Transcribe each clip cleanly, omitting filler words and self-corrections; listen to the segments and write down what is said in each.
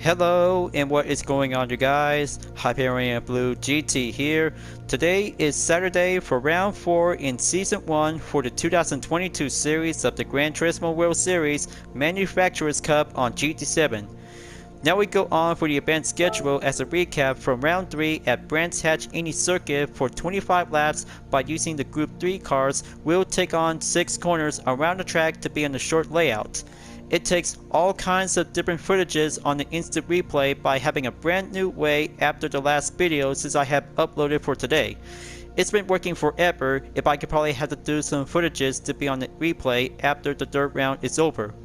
Hello, and what is going on, you guys? Hyperion-Blue-GT here. Today is Saturday for round 4 in season 1 for the 2022 series of the Gran Turismo World Series Manufacturers Cup on GT7. Now we go on for the event schedule as a recap from round 3 at Brands Hatch Indy Circuit for 25 laps by using the Gr.3 cars. We'll take on 6 corners around the track to be on the short layout. It takes all kinds of different footages on the instant replay by having a brand new way after the last video since I have uploaded for today. It's been working forever. If I could probably have to do some footages to be on the replay after the third round is over.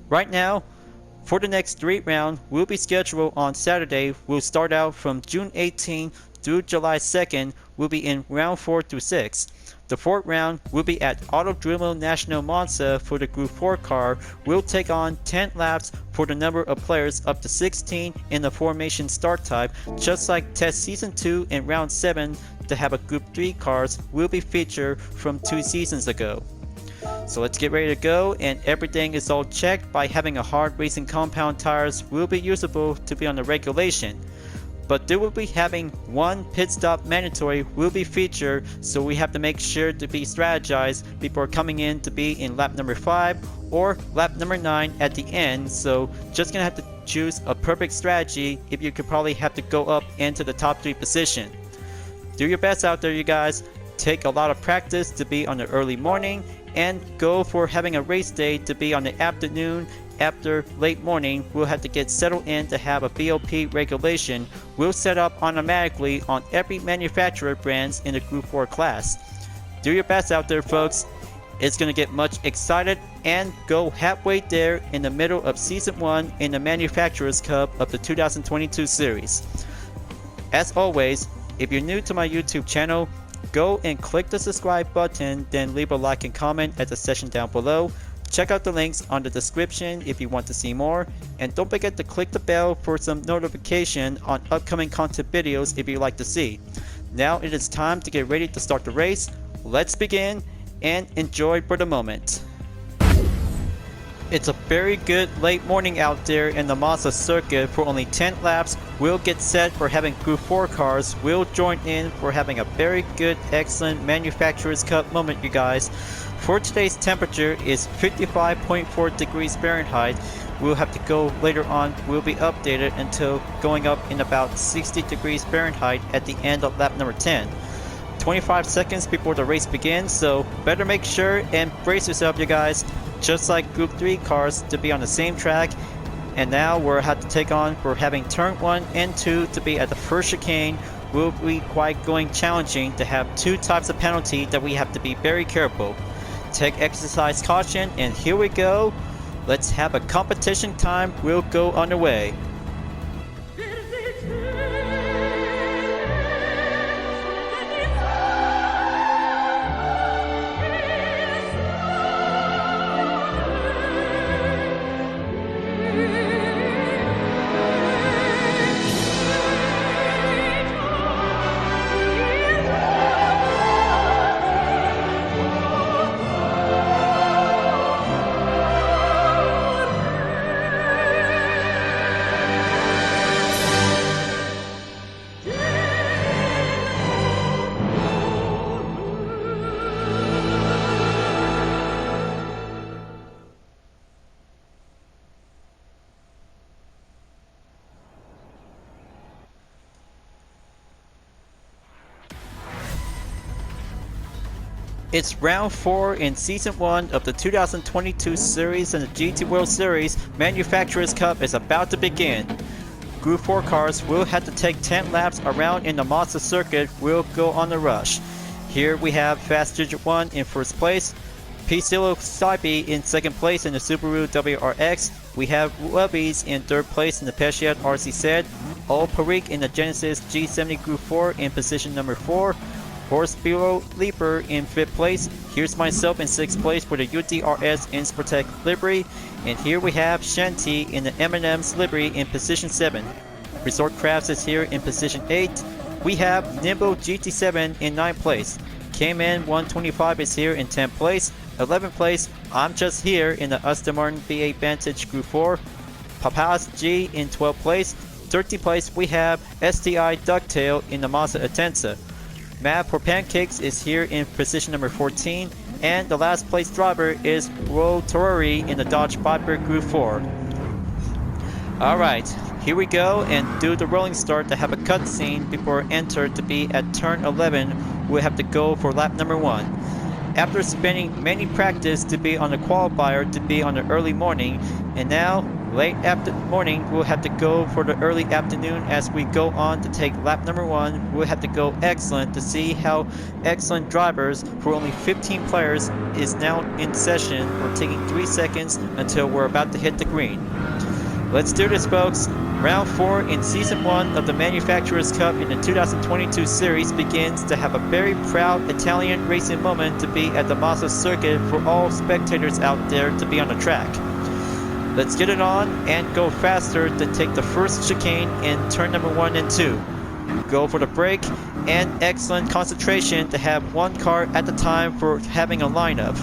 Right now, for the next 3 rounds, will be scheduled on Saturday. We'll start out from June 18 through July 2nd. We'll be in round 4 through 6. The 4th round will be at Autodurmo Nazionale Monza for the Gr.4 car. We'll take on 10 laps for the number of players up to 16 in the formation start type, just like Test Season 2 and Round 7 to have a Gr.3 cars will be featured from 2 seasons ago. So let's get ready to go, and everything is all checked by having a hard racing compound tires will be usable to be on the regulation. But they will be having 1 pit stop mandatory will be featured, so we have to make sure to be strategized before coming in to be in lap number 5 or lap number 9 at the end. So just gonna have to choose a perfect strategy if you could probably have to go up into the top 3 position. Do your best out there, you guys. Take a lot of practice to be on the early morning, and go for having a race day to be on the afternoon. After late morning, we'll have to get settled in to have a BOP regulation. We'll set up automatically on every manufacturer brands in the Gr.4 class. Do your best out there, folks. It's going to get much excited and go halfway there in the middle of Season 1 in the Manufacturers Cup of the 2022 series. As always, if you're new to my YouTube channel, go and click the subscribe button, then leave a like and comment at the section down below. Check out the links on the description if you want to see more, and don't forget to click the bell for some notification on upcoming content videos if you'd like to see. Now it is time to get ready to start the race. Let's begin and enjoy for the moment. It's a very good late morning out there in the Monza circuit for only 10 laps. We'll get set for having Gr.4 cars. We'll join in for having a very good, excellent Manufacturers Cup moment, you guys. For today's temperature is 55.4 degrees Fahrenheit. We'll have to go later on. We'll be updated until going up in about 60 degrees Fahrenheit at the end of lap number 10. 25 seconds before the race begins, so better make sure and brace yourself, you guys. Just like Gr.3 cars to be on the same track. And now we'll have to take on for having turn 1 and 2 to be at the first chicane. Will be quite going challenging to have 2 types of penalty that we have to be very careful. Take exercise caution, and here we go. Let's have a competition time. We'll go underway. It's round 4 in season 1 of the 2022 series, and the GT World Series Manufacturers Cup is about to begin. Gr.4 cars will have to take 10 laps around in the Monza circuit. We'll go on the rush. Here we have Fast Digit 1 in first place, P-Silo Saibi in second place in the Subaru WRX. We have Webbies in third place in the Peugeot RCZ, All Parik in the Genesis G70 Gr.4 in position number 4, Horse Bureau Leaper in 5th place. Here's myself in 6th place for the UDRS Insportec livery. And here we have Shanti in the M&M's livery in position 7. Resort Crafts is here in position 8. We have Nimble GT7 in 9th place. Cayman 125 is here in 10th place. 11th place, I'm just here in the Aston Martin V8 Vantage Gr.4. Papaz G in 12th place. 13th place we have STI Ducktail in the Mazda Atenza. Mad for Pancakes is here in position number 14, and the last place driver is Ro Torori in the Dodge Viper Gr.4. Alright, here we go and do the rolling start to have a cutscene before enter to be at turn 11. We'll have to go for lap number 1. After spending many practice to be on the qualifier to be on the early morning, and now late after morning we'll have to go for the early afternoon as we go on to take lap number 1. We'll have to go excellent to see how excellent drivers for only 15 players is now in session. We're taking 3 seconds until we're about to hit the green. Let's do this, folks. Round 4 in Season 1 of the Manufacturers' Cup in the 2022 series begins to have a very proud Italian racing moment to be at the Mazda circuit for all spectators out there to be on the track. Let's get it on and go faster to take the first chicane in turn number 1 and 2. Go for the brake and excellent concentration to have one car at the time for having a lineup.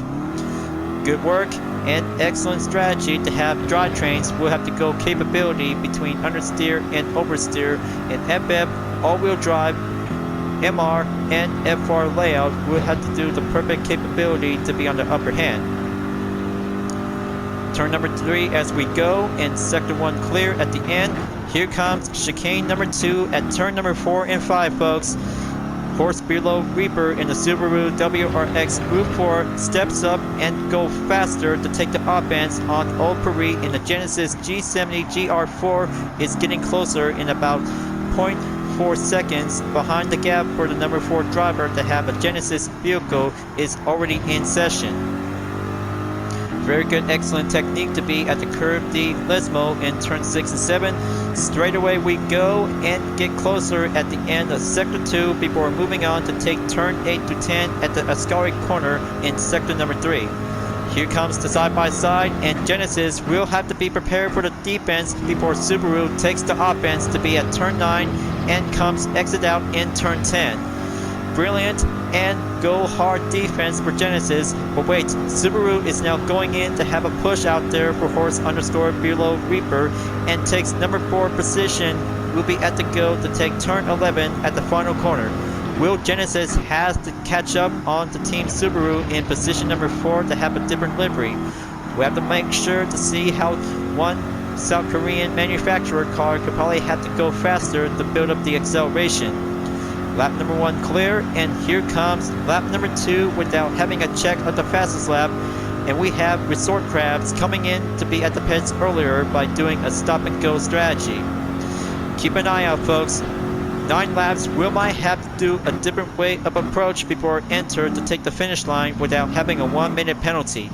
Good work and excellent strategy to have drivetrains. We'll have to go capability between understeer and oversteer, and FF, all-wheel drive, MR, and FR layout. We'll have to do the perfect capability to be on the upper hand. Turn number 3 as we go, and sector 1 clear at the end. Here comes chicane number 2 at turn number 4 and 5, folks. Horse below Reaper in the Subaru WRX Gr.4 steps up and go faster to take the offense on Old Paris in the Genesis G70 Gr.4 is getting closer in about 0.4 seconds behind the gap for the number 4 driver to have a Genesis vehicle is already in session. Very good, excellent technique to be at the Curve D Lesmo in turn 6 and 7. Straight away we go and get closer at the end of sector 2 before moving on to take turn 8 to 10 at the Ascari corner in sector number 3. Here comes the side-by-side, and Genesis will have to be prepared for the defense before Subaru takes the offense to be at turn 9 and comes exit out in turn 10. Brilliant and go hard defense for Genesis, but wait, Subaru is now going in to have a push out there for horse underscore below Reaper and takes number 4 position. Will be at the go to take turn 11 at the final corner. Will Genesis has to catch up on the team Subaru in position number 4 to have a different livery. We have to make sure to see how one South Korean manufacturer car could probably have to go faster to build up the acceleration. Lap number 1 clear, and here comes lap number 2 without having a check of the fastest lap, and we have Resort Crabs coming in to be at the pits earlier by doing a stop and go strategy. Keep an eye out, folks. 9 laps we might have to do a different way of approach before enter to take the finish line without having a 1-minute penalty.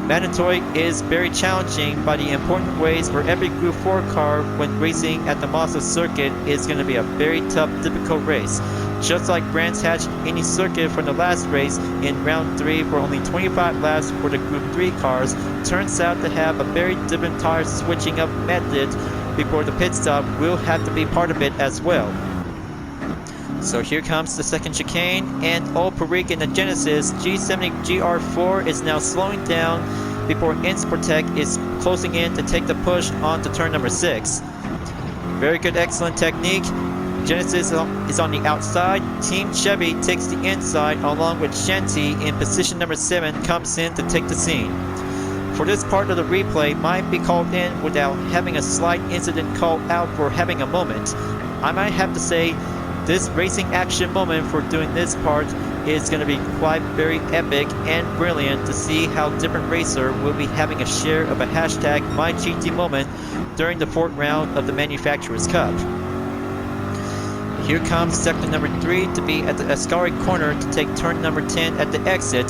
Mandatory is very challenging by the important ways for every Group 4 car when racing at the Mazda circuit is going to be a very tough, difficult race. Just like Brands Hatch any circuit from the last race in round 3 for only 25 laps for the Group 3 cars, turns out to have a very different tire switching up method before the pit stop will have to be part of it as well. So here comes the second chicane, and Old Parik in the Genesis G70 Gr.4 is now slowing down before Insportec is closing in to take the push on to turn number 6. Very good, excellent technique. Genesis is on the outside. Team Chevy takes the inside along with Shanti in position number 7 comes in to take the scene. For this part of the replay might be called in without having a slight incident called out for having a moment. I might have to say this racing action moment for doing this part is going to be quite very epic and brilliant to see how different racer will be having a share of a hashtag MyGT moment during the 4th round of the Manufacturers' Cup. Here comes sector number 3 to be at the Ascari corner to take turn number 10 at the exit.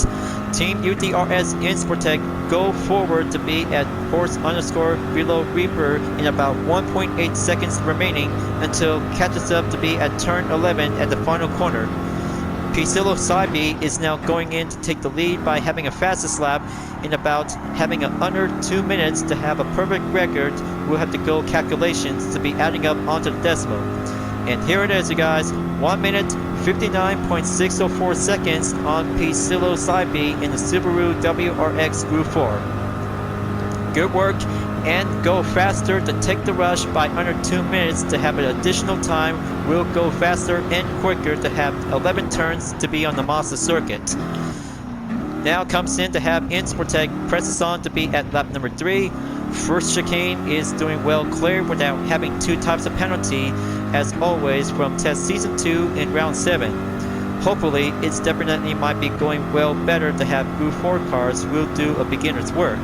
Team UDRS Insportec go forward to be at horse underscore below Reaper in about 1.8 seconds remaining until catches up to be at turn 11 at the final corner. Pisilo Saibi is now going in to take the lead by having a fastest lap in about having a under 2 minutes to have a perfect record. We'll have to go calculations to be adding up onto the decimal. And here it is, you guys, 1 minute 59.604 seconds on Pisilo Saibi in the Subaru WRX Group 4. Good work and go faster to take the rush by under 2 minutes to have an additional time. We'll go faster and quicker to have 11 turns to be on the Monza circuit. Now comes in to have Insportec presses on to be at lap number 3. First chicane is doing well clear without having 2 types of penalty, as always from test season 2 in round 7. Hopefully, it's definitely might be going well better to have Gr.4 cars will do a beginner's work.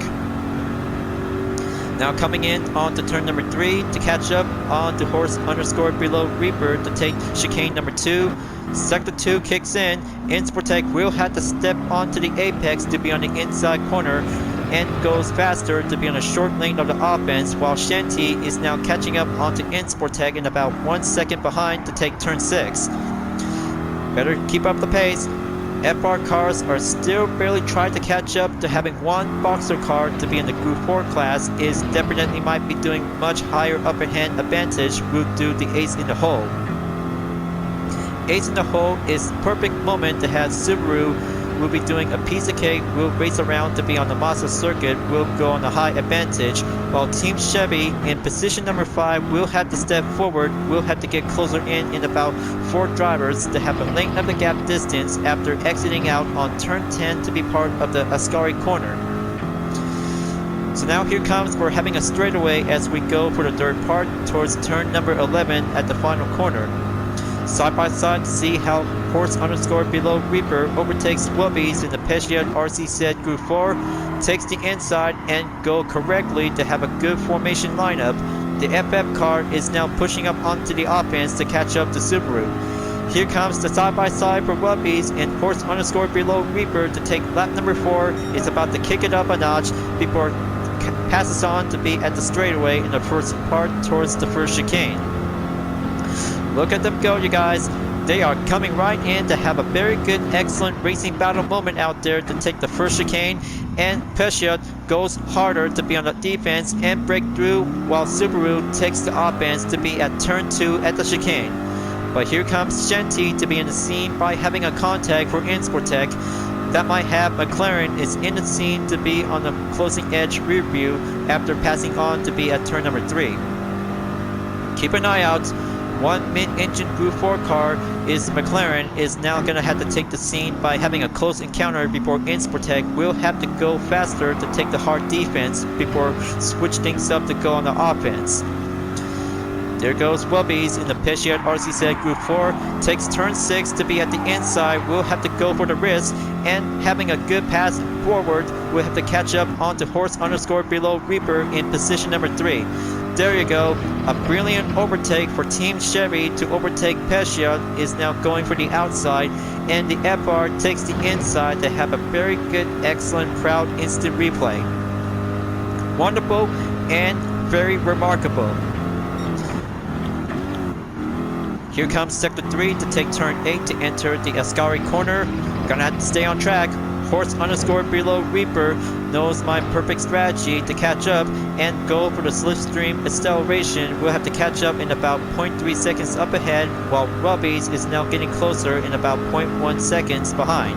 Now coming in on to turn number 3 to catch up on to horse_below Reaper to take chicane number 2. Sector 2 kicks in. Insportec will have to step onto the apex to be on the inside corner and goes faster to be on a short lane of the offense, while Shanti is now catching up onto Insportec in about 1 second behind to take turn 6. Better keep up the pace. FR cars are still barely trying to catch up to having 1 boxer car to be in the Gr.4 class is definitely might be doing much higher upper hand advantage will do the ace in the hole. Ace in the hole is perfect moment to have Subaru will be doing a piece of cake, will race around to be on the Monza circuit, will go on a high advantage, while Team Chevy in position number 5 will have to step forward, will have to get closer in about 4 drivers to have a length of the gap distance after exiting out on turn 10 to be part of the Ascari corner. So now here comes, we're having a straightaway as we go for the third part towards turn number 11 at the final corner. Side by side to see how horse_below Reaper overtakes Wubbies in the Peugeot RCZ Gr.4, takes the inside and go correctly to have a good formation lineup. The FF car is now pushing up onto the offense to catch up to Subaru. Here comes the side by side for Wubbies and horse_below Reaper to take lap number 4. Is about to kick it up a notch before passes on to be at the straightaway in the first part towards the first chicane. Look at them go, you guys. They are coming right in to have a very good, excellent racing battle moment out there to take the first chicane, and Peugeot goes harder to be on the defense and break through, while Subaru takes the offense to be at turn 2 at the chicane. But here comes Shanti to be in the scene by having a contact for Insportec. That might have McLaren is in the scene to be on the closing edge rear view after passing on to be at turn number 3. Keep an eye out. 1 mid-engine Gr.4 car is McLaren is now going to have to take the scene by having a close encounter before Insportec will have to go faster to take the hard defense before switch things up to go on the offense. There goes Wubbies in the Peugeot RCZ Gr.4, takes turn 6 to be at the inside, will have to go for the risk, and having a good pass forward will have to catch up onto horse_below Reaper in position number 3. There you go, a brilliant overtake for Team Chevy to overtake Peugeot is now going for the outside, and the FR takes the inside to have a very good, excellent crowd instant replay. Wonderful and very remarkable. Here comes Sector 3 to take turn 8 to enter the Ascari corner. Gonna have to stay on track. Horse_below Reaper knows my perfect strategy to catch up and go for the slipstream acceleration. We'll have to catch up in about 0.3 seconds up ahead, while Wubbies is now getting closer in about 0.1 seconds behind.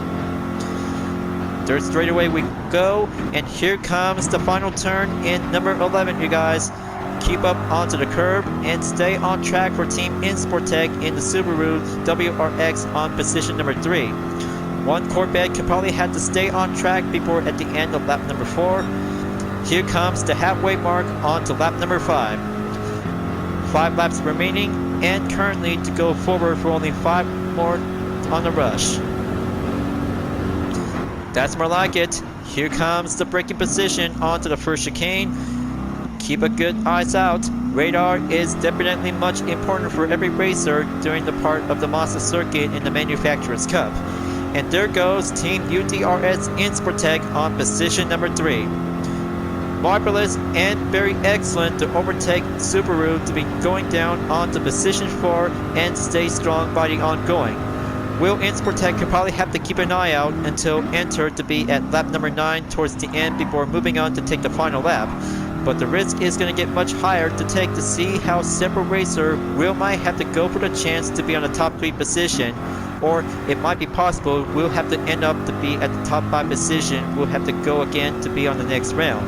Third straightaway we go, and here comes the final turn in number 11, you guys. Keep up onto the curb and stay on track for Team Insportec in the Subaru WRX on position number 3. 1 Corvette could probably have to stay on track before at the end of lap number 4. Here comes the halfway mark onto lap number 5. 5 laps remaining and currently to go forward for only 5 more on the rush. That's more like it. Here comes the braking position onto the first chicane. Keep a good eyes out. Radar is definitely much important for every racer during the part of the Monza circuit in the Manufacturers Cup. And there goes Team UDRS Insportec on position number 3. Marvelous and very excellent to overtake Subaru to be going down onto position 4 and stay strong by the ongoing. Will Insportec could probably have to keep an eye out until enter to be at lap number 9 towards the end before moving on to take the final lap. But the risk is going to get much higher to take to see how several racer might have to go for the chance to be on the top 3 position, or it might be possible we'll have to end up to be at the top 5 position. We'll have to go again to be on the next round.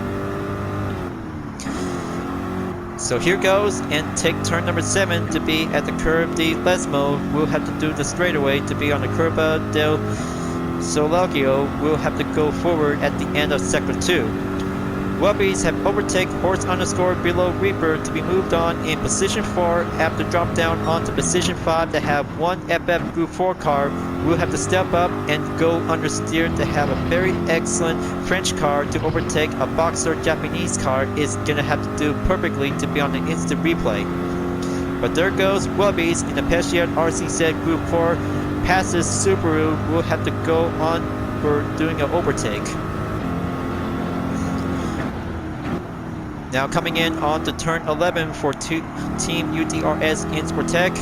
So here goes, and take turn number 7 to be at the Curb de Lesmo. We'll have to do the straightaway to be on the Curva del Solagio. We'll have to go forward at the end of sector 2. Wubbies have overtaken horse_below Reaper to be moved on in position 4 after drop down onto position 5 to have one FF Gr.4 car. We'll have to step up and go understeer to have a very excellent French car to overtake a boxer Japanese car is gonna have to do perfectly to be on the instant replay. But there goes Wubbies in the Pesciat RCZ Gr.4 passes Subaru. We'll have to go on for doing an overtake. Now coming in on to turn 11 for Team UDRS in Sportec.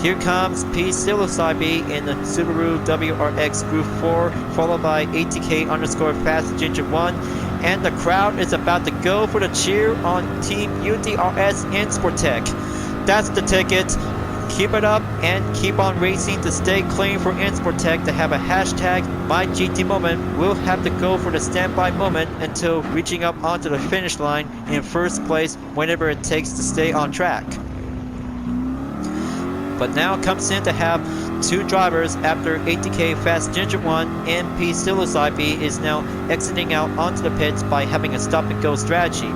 Here comes P. Psilocybe in the Subaru WRX Gr.4, followed by ATK_Fast Ginger 1, and the crowd is about to go for the cheer on Team UDRS in Sportec. That's the ticket. Keep it up and keep on racing to stay clean for Sportec to have a hashtag MyGTMoment. We'll have to go for the standby moment until reaching up onto the finish line in first place whenever it takes to stay on track. But now comes in to have two drivers after ATK Fast Ginger 1 and P. Psilocybe is now exiting out onto the pits by having a stop and go strategy.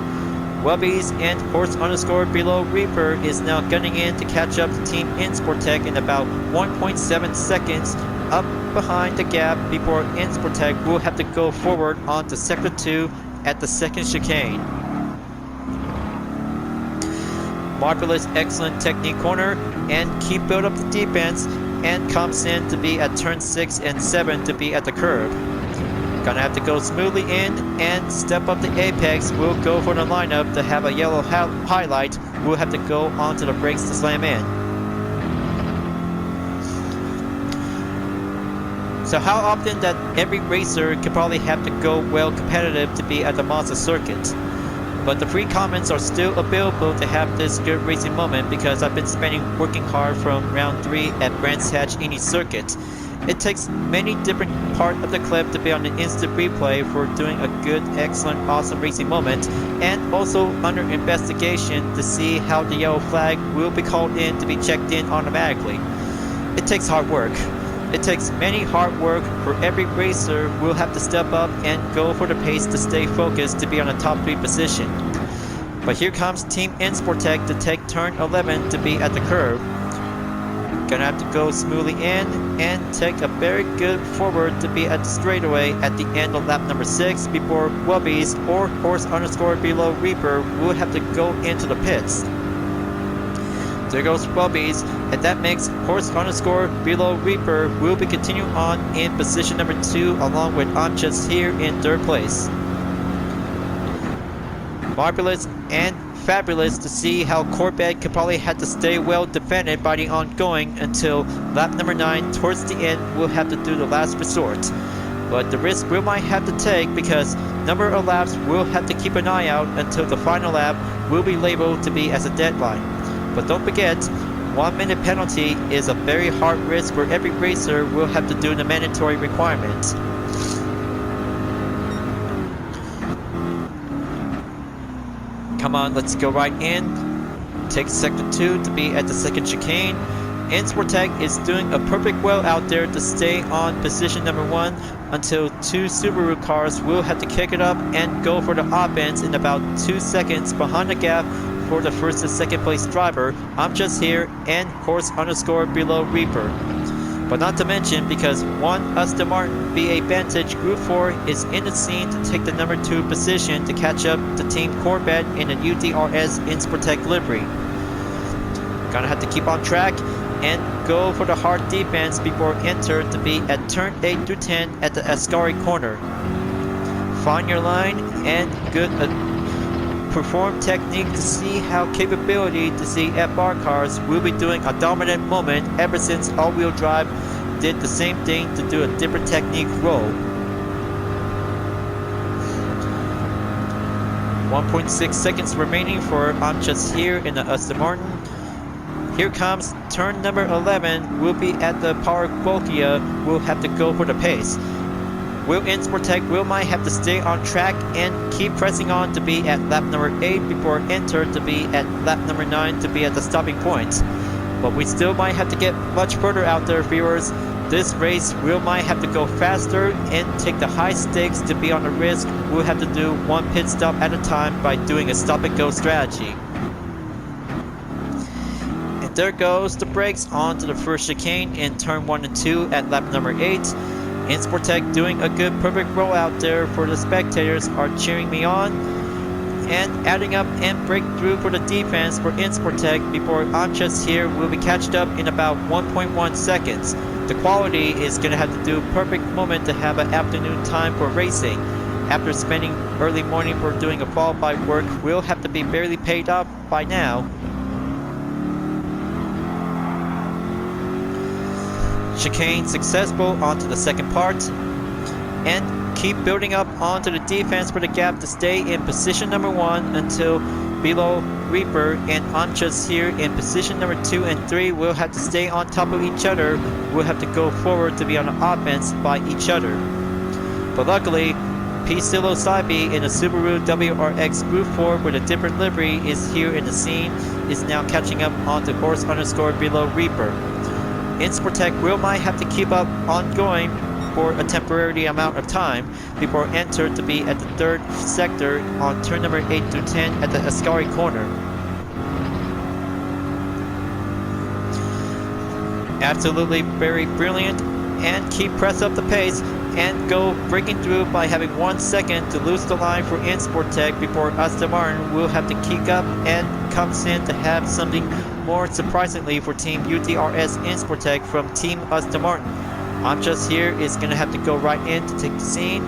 Wubbies and horse_below Reaper is now gunning in to catch up to Team Sportec in about 1.7 seconds up behind the gap before Sportec will have to go forward onto sector 2 at the second chicane. Marvelous, excellent technique corner and keep build up the defense and comes in to be at turn 6 and 7 to be at the curb. Gonna have to go smoothly in and step up the apex. We'll go for the lineup to have a yellow highlight. We'll have to go onto the brakes to slam in. So how often that every racer could probably have to go well competitive to be at the Monza circuit. But the free comments are still available to have this good racing moment because I've been working hard from round 3 at Brands Hatch Eni circuit. It takes many different parts of the clip to be on the instant replay for doing a good, excellent, awesome racing moment, and also under investigation to see how the yellow flag will be called in to be checked in automatically. It takes hard work. It takes many hard work for every racer will have to step up and go for the pace to stay focused to be on the top 3 position. But here comes Team Sportec to take turn 11 to be at the curb. Gonna have to go smoothly in and take a very good forward to be at the straightaway at the end of lap number 6 before Wubbies or horse_below Reaper will have to go into the pits. There goes Wubbies, and that makes horse_below Reaper will be continuing on in position number 2 along with I'm Just Here in 3rd place. Marvelous and fabulous to see how Corvette could probably have to stay well defended by the ongoing until lap number 9 towards the end we'll have to do the last resort. But the risk we might have to take because number of laps we'll have to keep an eye out until the final lap will be labeled to be as a deadline. But don't forget, 1 minute penalty is a very hard risk where every racer will have to do the mandatory requirement. Come on, let's go right in. Take sector 2 to be at the second chicane. Sportec is doing a perfect well out there to stay on position number 1 until 2 Subaru cars will have to kick it up and go for the offense in about 2 seconds behind the gap for the first and second place driver. I'm Just Here and horse_below Reaper. But not to mention because one Aston Martin V8 Vantage Gr.4 is in the scene to take the number 2 position to catch up to Team Corvette in the UDRS Sportec livery. Gonna have to keep on track and go for the hard defense before enter to be at turn 8 through 10 at the Ascari corner. Find your line and good perform technique to see how capability to see FR cars will be doing a dominant moment ever since all-wheel drive did the same thing to do a different technique roll. 1.6 seconds remaining for I'm Just Here in the Aston Martin. Here comes turn number 11. We'll be at the Power Volkia. We'll have to go for the pace. Will Insportec might have to stay on track and keep pressing on to be at lap number 8 before Enter to be at lap number 9 to be at the stopping point. But we still might have to get much further out there, viewers. This race we might have to go faster and take the high stakes to be on the risk. We'll have to do one pit stop at a time by doing a stop and go strategy. And there goes the brakes onto the first chicane in turn 1 and 2 at lap number 8. Insportec doing a good perfect roll out there for the spectators are cheering me on. And adding up and break through for the defense for Insportec before Anchas here will be catched up in about 1.1 seconds. The quality is going to have to do perfect moment to have an afternoon time for racing. After spending early morning for doing a qualified work, we'll have to be barely paid off by now. Chicane successful onto the second part. And keep building up onto the defense for the gap to stay in position number 1 until below Reaper and Anchas here in position number 2 and 3 will have to stay on top of each other. We'll have to go forward to be on the offense by each other. But luckily, P-Silo Saibi in a Subaru WRX Gr.4 with a different livery is here in the scene, is now catching up onto horse underscore below Reaper. Insportec might have to keep up ongoing for a temporary amount of time before Enter to be at the third sector on turn number 8 to 10 at the Ascari corner. Absolutely very brilliant, and keep press up the pace and go breaking through by having 1 second to lose the line for Insportec before Aston Martin will have to kick up and comes in to have something more surprisingly for Team UTRS Insportec from Team Aston Martin. Anchas here is going to have to go right in to take the scene,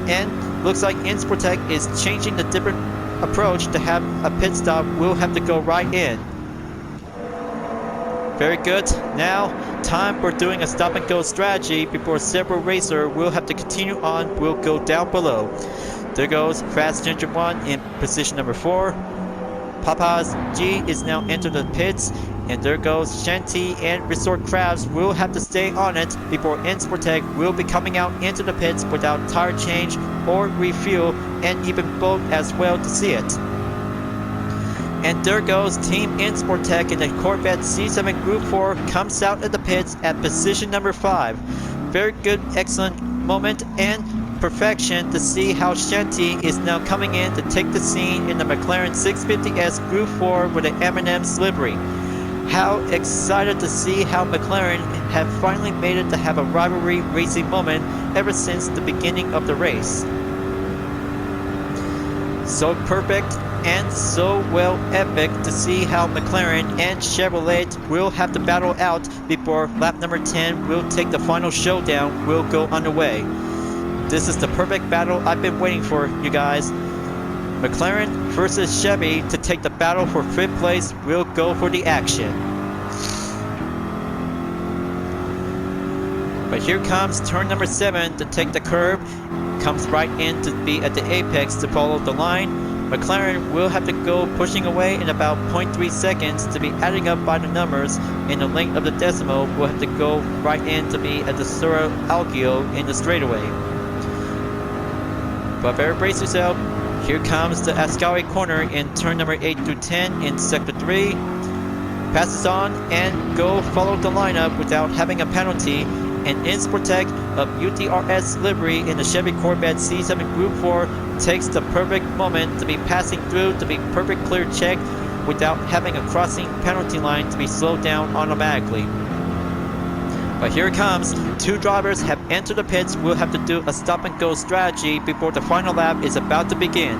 and looks like Insportec is changing the different approach to have a pit stop. We'll have to go right in. Very good. Now time for doing a stop and go strategy before several racer will have to continue on. We'll go down below. There goes Fast Ginger 1 in position number 4. Papa's G is now entered the pits, and there goes Shanty and Resort Crabs will have to stay on it before Insportec will be coming out into the pits without tire change or refuel, and even both as well to see it. And there goes Team Insportec in the Corvette C7 Gr.4 comes out of the pits at position number 5. Very good, excellent moment and perfection to see how Shanty is now coming in to take the scene in the McLaren 650S Gr.4 with an M&M's livery. How excited to see how McLaren have finally made it to have a rivalry racing moment ever since the beginning of the race. So perfect and so well epic to see how McLaren and Chevrolet will have to battle out before lap number 10 will take the final showdown will go underway. This is the perfect battle I've been waiting for, you guys. McLaren versus Chevy to take the battle for 5th place. We'll go for the action. But here comes turn number 7 to take the curve. Comes right in to be at the apex to follow the line. McLaren will have to go pushing away in about 0.3 seconds to be adding up by the numbers, and the length of the decimal will have to go right in to be at the Sura Algio in the straightaway. But better brace yourself. Here comes the Ascari corner in turn number 8 through 10 in sector 3. Passes on and go follow the lineup without having a penalty. And Insportec of UTRS livery in the Chevy Corvette C7 Gr.4 takes the perfect moment to be passing through to be perfect clear check without having a crossing penalty line to be slowed down automatically. But here it comes. 2 drivers have entered the pits. We'll have to do a stop and go strategy before the final lap is about to begin.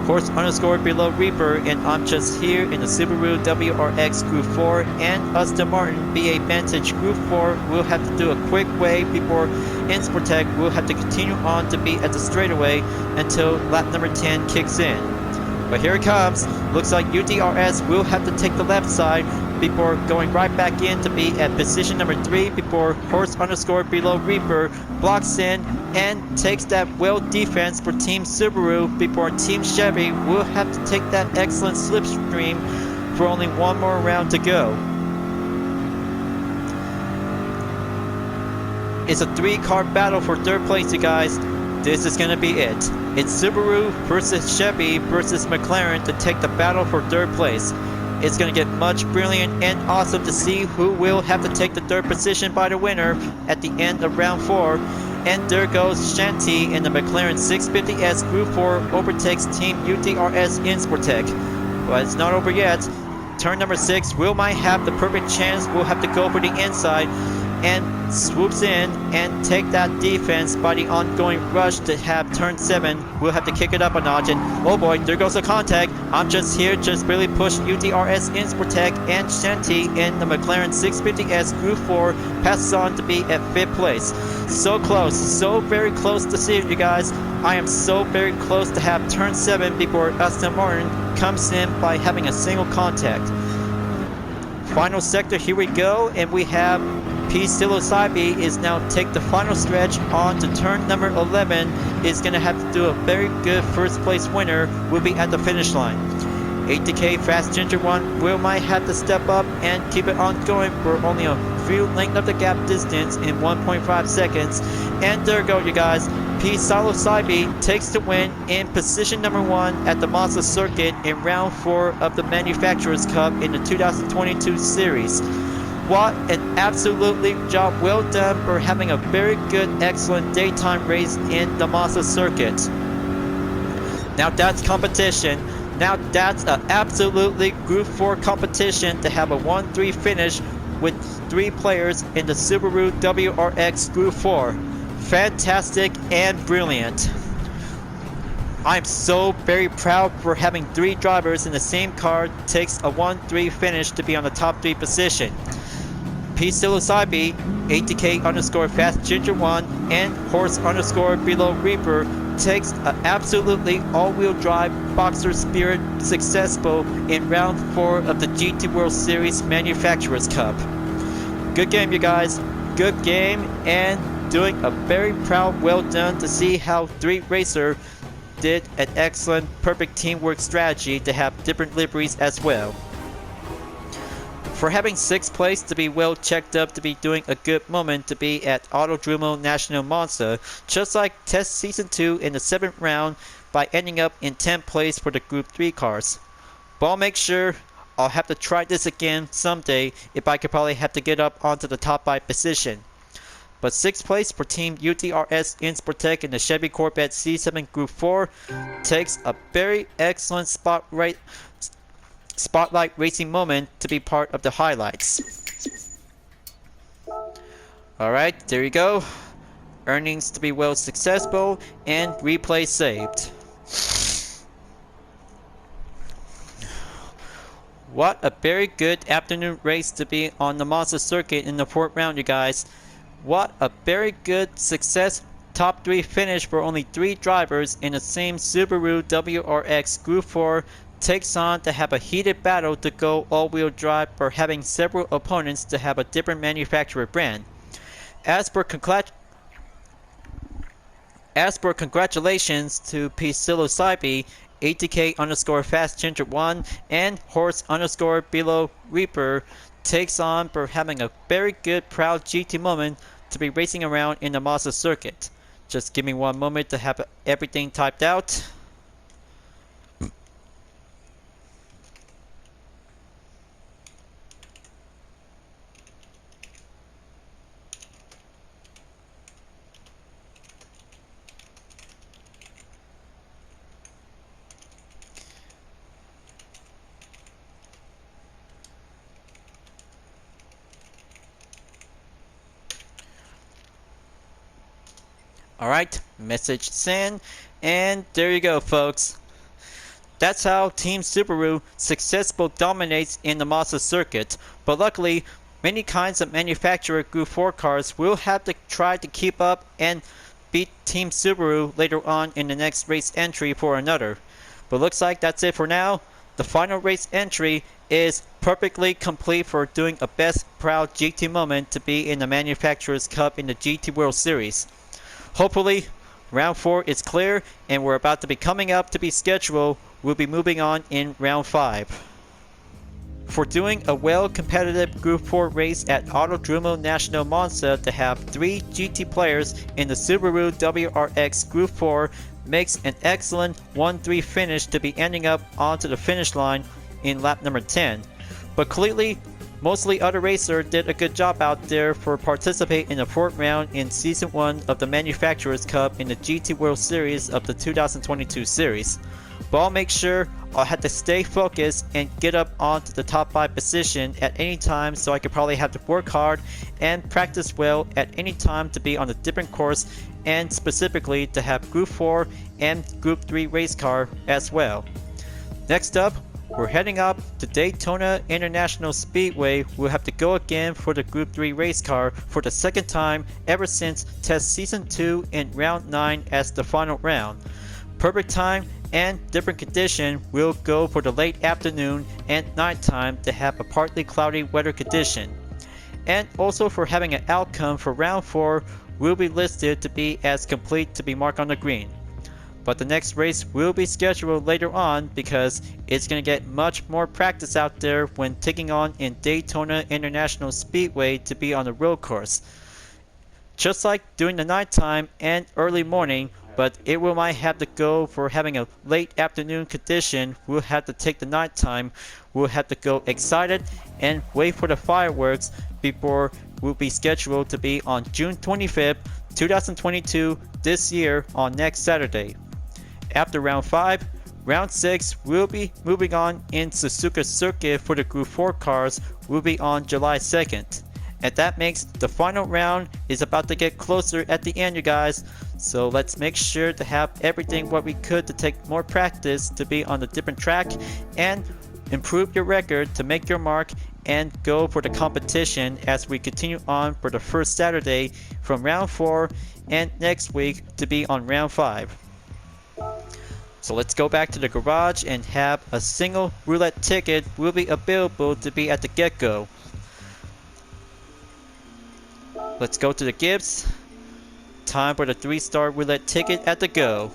Horse underscore below Reaper and I'm just here in the Subaru WRX Gr.4 and Aston Martin BA Vantage Gr.4 will have to do a quick way before Insportec will have to continue on to be at the straightaway until lap number 10 kicks in. But here it comes. Looks like UTRS will have to take the left side before going right back in to be at position number 3 before horse underscore below Reaper blocks in and takes that well defense for Team Subaru before Team Chevy will have to take that excellent slipstream for only one more round to go. it's a 3-car battle for 3rd place, you guys. This is gonna be it. It's Subaru versus Chevy versus McLaren to take the battle for 3rd place. It's gonna get much brilliant and awesome to see who will have to take the 3rd position by the winner at the end of round 4. And there goes Shanti in the McLaren 650S Group 4 overtakes Team UTRS Insportec. But it's not over yet. Turn number 6, Will might have the perfect chance. We'll have to go for the inside and swoops in and take that defense by the ongoing rush to have turn 7. We'll have to kick it up a notch, and oh boy, there goes the contact. I'm just here, just really push UTRS Insportec, and Shanti in the McLaren 650S Group 4 passes on to be at 5th place. So close, so very close to see it, you guys. I am so very close to have turn 7 before Aston Martin comes in by having a single contact. Final sector, here we go, and we have P. Psilocybin is now take the final stretch on to turn number 11. Is going to have to do a very good 1st place winner. Will be at the finish line. 80K Fast Ginger 1 will might have to step up and keep it on going for only a few length of the gap distance in 1.5 seconds. And there you go, you guys. P. Psilocybin takes the win in position number 1 at the Monza circuit in round 4 of the Manufacturers Cup in the 2022 series. What an absolutely job well done for having a very good, excellent daytime race in the Monza circuit. Now that's competition. Now that's an absolutely Group 4 competition to have a 1-3 finish with 3 players in the Subaru WRX Group 4. Fantastic and brilliant. I'm so very proud for having 3 drivers in the same car. Takes a 1-3 finish to be on the top 3 position. P. Psilocybin, 80K underscore Fast Ginger 1, and Horse underscore Below Reaper takes an absolutely all-wheel drive Boxer Spirit successful in round 4 of the GT World Series Manufacturers Cup. Good game, you guys. Good game, and doing a very proud well done to see how 3 Racer did an excellent perfect teamwork strategy to have different liveries as well. For having 6th place to be well checked up to be doing a good moment to be at Autodurmo Nazionale Monza, just like Test Season 2 in the 7th round by ending up in 10th place for the Group 3 cars. But I'll make sure I'll have to try this again someday if I could probably have to get up onto the top 5 position. But 6th place for Team UTRS Insportec in the Chevy Corvette C7 Group 4 takes a very excellent spotlight racing moment to be part of the highlights. Alright, there you go. Earnings to be well successful and replay saved. What a very good afternoon race to be on the Monza circuit in the 4th round, you guys. What a very good success. Top 3 finish for only 3 drivers in the same Subaru WRX Group 4 takes on to have a heated battle to go all-wheel drive for having several opponents to have a different manufacturer brand. As for congratulations to P. Psilocybin, 80K underscore Fast Ginger 1, and Horse underscore Below Reaper takes on for having a very good proud GT moment to be racing around in the Monza circuit. Just give me one moment to have everything typed out. Alright, message sent, and there you go, folks. That's how Team Subaru successfully dominates in the Monza circuit, but luckily, many kinds of manufacturer Group 4 cars will have to try to keep up and beat Team Subaru later on in the next race entry for another. But looks like that's it for now. The final race entry is perfectly complete for doing a best proud GT moment to be in the Manufacturers Cup in the GT World Series. Hopefully, round 4 is clear and we're about to be coming up to be scheduled. We'll be moving on in round 5. for doing a well-competitive Group 4 race at Autodurmo Nazionale Monza to have 3 GT players in the Subaru WRX Group 4 makes an excellent 1-3 finish to be ending up onto the finish line in lap number 10. But clearly, mostly other racers did a good job out there for participate in the 4th round in Season 1 of the Manufacturers Cup in the GT World Series of the 2022 series. But I'll make sure I'll have to stay focused and get up onto the top 5 position at any time, so I could probably have to work hard and practice well at any time to be on a different course, and specifically to have Group 4 and Group 3 race car as well. Next up, we're heading up to Daytona International Speedway. We'll have to go again for the Group 3 race car for the 2nd time ever since Test Season 2 in Round 9 as the final round. Perfect time and different condition, we'll go for the late afternoon and nighttime to have a partly cloudy weather condition. And also for having an outcome for round 4 will be listed to be as complete to be marked on the green. But the next race will be scheduled later on because it's going to get much more practice out there when taking on in Daytona International Speedway to be on the road course. Just like during the nighttime and early morning, but it will might have to go for having a late afternoon condition. We'll have to take the nighttime. We'll have to go excited and wait for the fireworks before we'll be scheduled to be on June 25th, 2022 this year on next Saturday. After round 5, round 6 will be moving on in Suzuka Circuit for the Group 4 cars will be on July 2nd. And that makes the final round is about to get closer at the end, you guys. So let's make sure to have everything what we could to take more practice to be on the different track and improve your record to make your mark and go for the competition as we continue on for the first Saturday from round 4 and next week to be on round 5. So let's go back to the garage and have a single roulette ticket will be available to be at the get-go. Let's go to the Gibbs. Time for the 3-star roulette ticket at the go.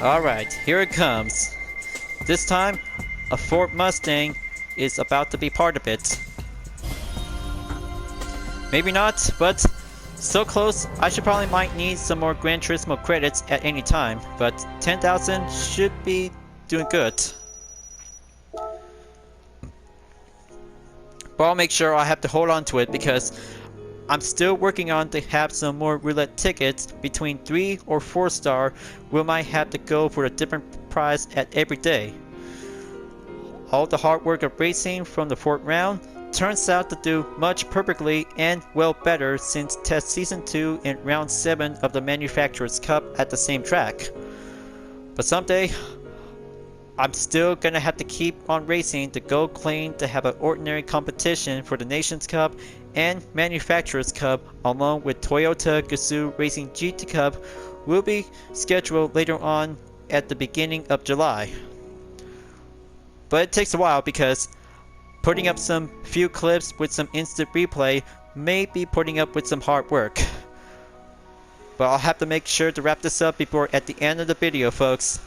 Alright, here it comes. This time, a Ford Mustang is about to be part of it. Maybe not, but so close, I should probably might need some more Gran Turismo credits at any time, but 10,000 should be doing good. But I'll make sure I have to hold on to it because I'm still working on to have some more roulette tickets between 3 or 4 star. We might have to go for a different price at every day. All the hard work of racing from the 4th round turns out to do much perfectly and well better since Test Season 2 in Round 7 of the Manufacturers Cup at the same track. But someday, I'm still gonna have to keep on racing to go clean to have an ordinary competition for the Nations Cup and Manufacturers Cup along with Toyota Gazoo Racing GT Cup will be scheduled later on at the beginning of July. But it takes a while because putting up some few clips with some instant replay may be putting up with some hard work. But I'll have to make sure to wrap this up before at the end of the video, folks.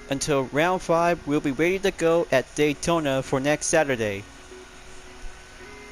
Until round 5, we'll be ready to go at Daytona for next Saturday.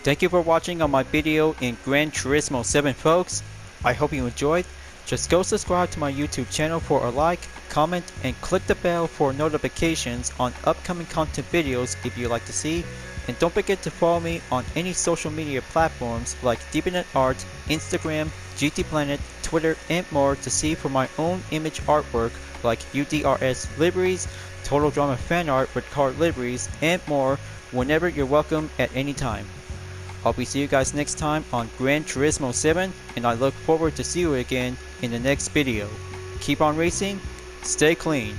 Thank you for watching on my video in Gran Turismo 7, folks. I hope you enjoyed. Just go subscribe to my YouTube channel for a like, comment, and click the bell for notifications on upcoming content videos if you'd like to see. And don't forget to follow me on any social media platforms like Deepnet Art, Instagram, GT Planet, Twitter, and more to see for my own image artwork like UDRS liveries, Total Drama fan art with car liveries, and more whenever you're welcome at any time. I'll be see you guys next time on Gran Turismo 7, and I look forward to see you again in the next video. Keep on racing, stay clean.